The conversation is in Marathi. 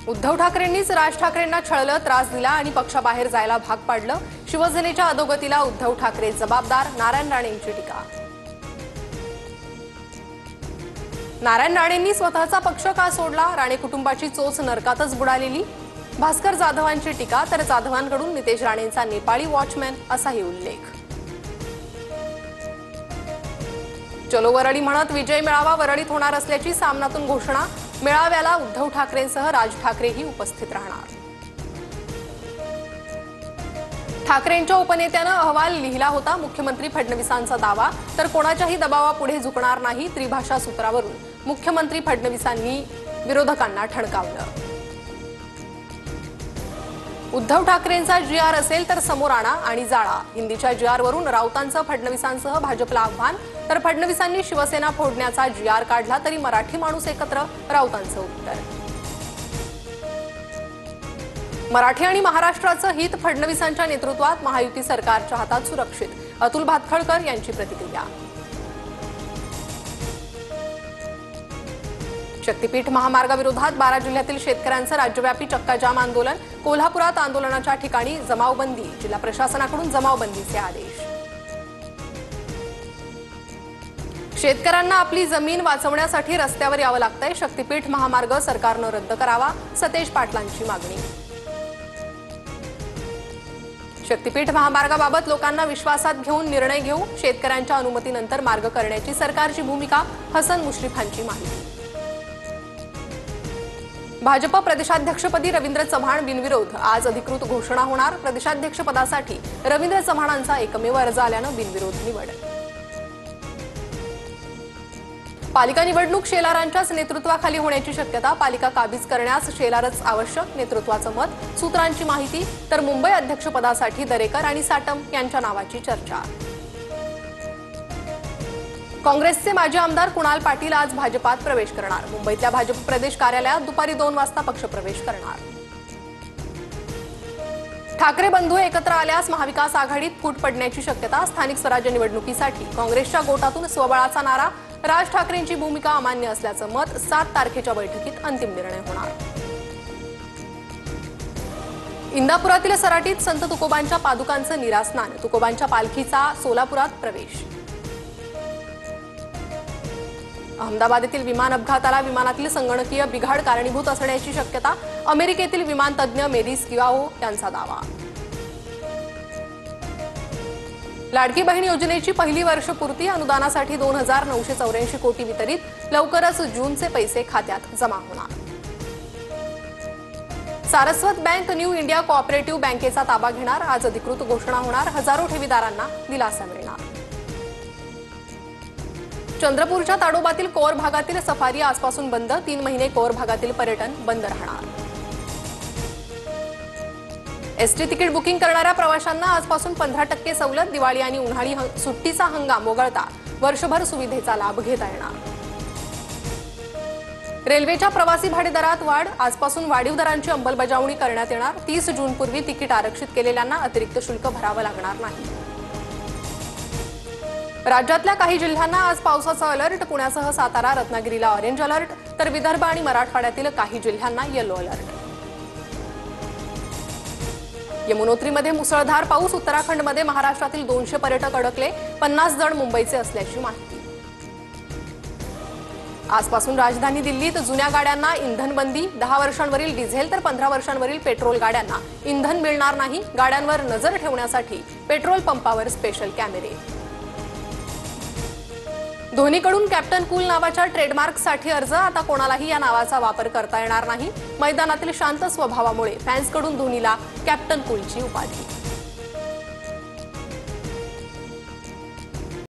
उद्धव ठाकरेंनीच राज ठाकरेंना छळलं, त्रास दिला आणि पक्षाबाहेर जायला भाग पाडलं. शिवसेनेच्या अधोगतीला उद्धव ठाकरे जबाबदार, नारायण राणेंची टीका. नारायण राणेंनी स्वतःचा पक्ष का सोडला? राणे कुटुंबाची चोच नरकातच बुडालेली. भास्कर जाधवांची टीका, तर जाधवांकडून नितेश राणेंचा नेपाळी वॉचमॅन असाही उल्लेख. चलो वरळी म्हणत विजय मेळावा वरळीत होणार असल्याची सामनातून घोषणा. मेळाव्याला उद्धव ठाकरेंसह राज ठाकरेही उपस्थित राहणार. ठाकरेंच्या उपनेत्यानं अहवाल लिहिला होता. मुख्यमंत्री फडणवीसांचा दावा, तर कोणाच्याही दबावापुढे झुकणार नाही. त्रिभाषा सूत्रावरून मुख्यमंत्री फडणवीसांनी विरोधकांना ठणकावलं. उद्धव ठाकरेंचा जीआर असेल तर समोर आणा आणि जाळा. हिंदीच्या जीआरवरून राऊतांचं फडणवीसांसह भाजपला आव्हान, तर फडणवीसांनी शिवसेना फोडण्याचा जीआर काढला तरी मराठी माणूस एकत्र, राऊतांचं उत्तर. मराठी आणि महाराष्ट्राचं हित फडणवीसांच्या नेतृत्वात महायुती सरकारच्या हातात सुरक्षित, अतुल भातखळकर यांची प्रतिक्रिया. शक्तीपीठ महामार्गाविरोधात 12 जिल्ह्यातील शेतकऱ्यांचं राज्यव्यापी चक्काजाम आंदोलन. कोल्हापुरात आंदोलनाच्या ठिकाणी जमावबंदी, जिल्हा प्रशासनाकडून जमावबंदीचे आदेश. शेतकऱ्यांना आपली जमीन वाचवण्यासाठी रस्त्यावर यावं लागतंय. शक्तीपीठ महामार्ग सरकारनं रद्द करावा, सतेज पाटलांची मागणी. शक्तीपीठ महामार्गाबाबत लोकांना विश्वासात घेऊन निर्णय घेऊ. शेतकऱ्यांच्या अनुमतीनंतर मार्ग करण्याची सरकारची भूमिका, हसन मुश्रीफांची माहिती. भाजप प्रदेशाध्यक्षपदी रवींद्र चव्हाण बिनविरोध, आज अधिकृत घोषणा होणार. प्रदेशाध्यक्षपदासाठी रवींद्र चव्हाणांचा एकमेव अर्ज आल्यानं बिनविरोध निवड. पालिका निवडणूक शेलारांच्याच नेतृत्वाखाली होण्याची शक्यता. पालिका काबीज करण्यास शेलारच आवश्यक, नेतृत्वाचं मत. सूत्रांची माहिती, तर मुंबई अध्यक्षपदासाठी दरेकर आणि साटम यांच्या नावाची चर्चा. काँग्रेसचे माजी आमदार कुणाल पाटील आज भाजपात प्रवेश करणार. मुंबईतल्या भाजप प्रदेश कार्यालयात दुपारी 2 वाजता पक्षप्रवेश करणार. ठाकरे बंधू एकत्र आल्यास महाविकास आघाडीत फूट पडण्याची शक्यता. स्थानिक स्वराज्य निवडणुकीसाठी काँग्रेसच्या गोटातून स्वबळाचा नारा. राज ठाकरेंची भूमिका अमान्य असल्याचं मत. 7 तारखेच्या बैठकीत अंतिम निर्णय होणार. इंदापुरातील सराटीत संत तुकोबांच्या पादुकांचं निरास्नान. तुकोबांच्या पालखीचा सोलापुरात प्रवेश. अहमदाबाद येथील विमान अपघाताला विमानातील संगणकीय बिघाड कारणीभूत असण्याची शक्यता. अमेरिकेतील विमानतज्ञ मेरी स्किवाओ यांचा दावा. लाडकी बहीण योजनेची पहिली वर्षपूर्ती. अनुदानासाठी 2,984 कोटी वितरित. लवकरच जूनचे पैसे खात्यात जमा होणार. Saraswat bank new India cooperative बँकेचा ताबा घेणार. आज अधिकृत घोषणा होणार. हजारो ठेवीदारांना दिलासा मिळणार. चंद्रपूरच्या ताडोबातील कोर भागातील सफारी आजपासून बंद. 3 महिने कोर भागातील पर्यटन बंद राहणार. एसटी तिकीट बुकिंग करणाऱ्या प्रवाशांना आजपासून 15% सवलत. दिवाळी आणि उन्हाळी सुट्टीचा हंगाम वगळता वर्षभर सुविधेचा लाभ घेता येणार. रेल्वेच्या प्रवासी भाडे दरात वाढ. आजपासून वाढीव दरांची अंमलबजावणी करण्यात येणार. 30 जूनपूर्वी तिकीट आरक्षित केलेल्यांना अतिरिक्त शुल्क भरावं लागणार नाही. राज्यातल्या काही जिल्ह्यांना आज पावसाचा अलर्ट. पुण्यासह सातारा, रत्नागिरीला ऑरेंज अलर्ट, तर विदर्भ आणि मराठवाड्यातील काही जिल्ह्यांना येलो अलर्ट. यमुनोत्रीमध्ये मुसळधार पाऊस. उत्तराखंडमध्ये महाराष्ट्रातील 200 पर्यटक अडकले. 50 जण मुंबईचे असल्याची माहिती. आजपासून राजधानी दिल्लीत जुन्या गाड्यांना इंधन बंदी. 10 वर्षांवरील डिझेल तर 15 वर्षांवरील पेट्रोल गाड्यांना इंधन मिळणार नाही. गाड्यांवर नजर ठेवण्यासाठी पेट्रोल पंपावर स्पेशल कॅमेरे. धोनीकडून कॅप्टन कूल नावाच्या ट्रेडमार्कसाठी अर्ज. आता कोणालाही या नावाचा वापर करता येणार नाही. मैदानातील शांत स्वभावामुळे फॅन्सकडून धोनीला कॅप्टन कूलची उपाधी.